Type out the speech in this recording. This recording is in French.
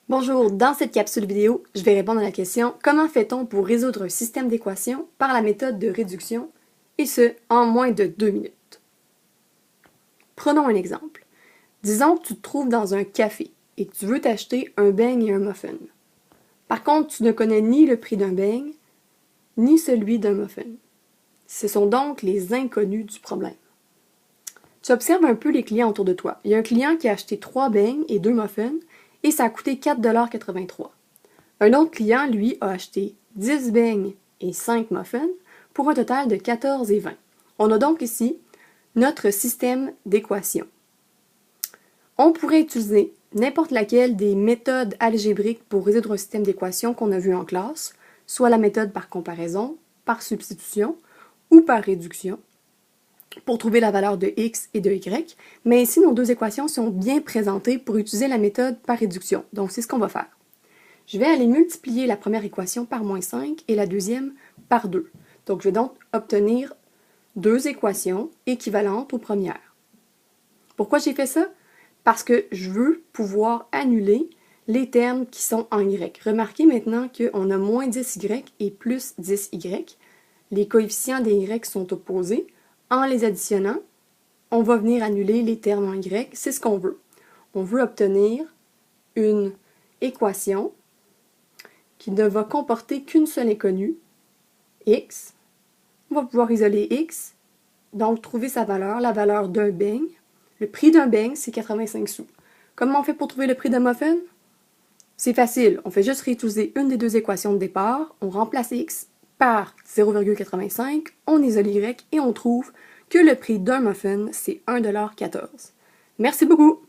Bonjour, dans cette capsule vidéo, je vais répondre à la question « Comment fait-on pour résoudre un système d'équations par la méthode de réduction, et ce, en moins de 2 minutes ?» Prenons un exemple. Disons que tu te trouves dans un café et que tu veux t'acheter un beigne et un muffin. Par contre, tu ne connais ni le prix d'un beigne, ni celui d'un muffin. Ce sont donc les inconnus du problème. Tu observes un peu les clients autour de toi. Il y a un client qui a acheté 3 beignes et 2 muffins, et ça a coûté 4,83 $. Un autre client, lui, a acheté 10 beignes et 5 muffins pour un total de 14,20 $. On a donc ici notre système d'équations. On pourrait utiliser n'importe laquelle des méthodes algébriques pour résoudre un système d'équations qu'on a vu en classe, soit la méthode par comparaison, par substitution ou par réduction, pour trouver la valeur de x et de y, mais ici nos deux équations sont bien présentées pour utiliser la méthode par réduction, donc c'est ce qu'on va faire. Je vais aller multiplier la première équation par moins 5 et la deuxième par 2. Donc je vais donc obtenir deux équations équivalentes aux premières. Pourquoi j'ai fait ça? Parce que je veux pouvoir annuler les termes qui sont en y. Remarquez maintenant qu'on a moins 10y et plus 10y. Les coefficients des y sont opposés. En les additionnant, on va venir annuler les termes en y. C'est ce qu'on veut. On veut obtenir une équation qui ne va comporter qu'une seule inconnue, x. On va pouvoir isoler x, donc trouver sa valeur, la valeur d'un beigne. Le prix d'un beigne, c'est 85 sous. Comment on fait pour trouver le prix d'un muffin? C'est facile, on fait juste réutiliser une des deux équations de départ, on remplace x par 0,85, on isole y et on trouve que le prix d'un muffin, c'est 1,14 $. Merci beaucoup!